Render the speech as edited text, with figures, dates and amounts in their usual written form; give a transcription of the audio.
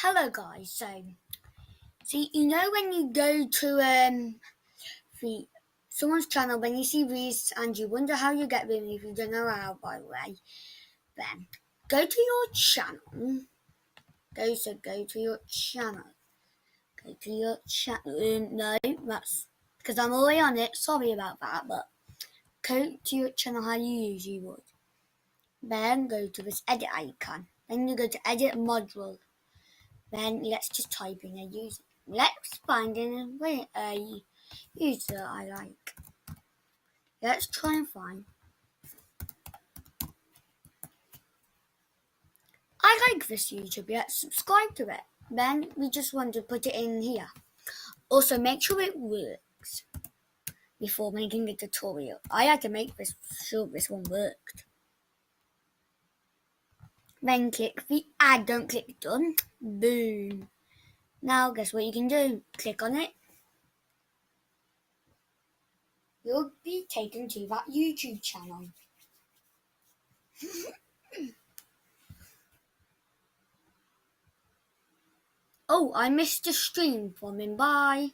Hello guys, so when you go to the someone's channel, when you see these and you wonder how you get them, if you don't know how, by the way, then go to your channel. Go to your channel. No, that's because I'm already on it. Sorry about that, but go to your channel how you usually would. Then go to this edit icon. Then you go to edit module. Then let's just type in a user. Let's find a user I like. Let's try and find. I like this YouTube. Let's subscribe to it. Then we just want to put it in here. Also, make sure it works before making a tutorial. I had to make sure this one worked. Then click the add. Don't click done. Boom. Now guess what you can do? Click on it. You'll be taken to that YouTube channel. Oh, I missed a stream from him. Bye.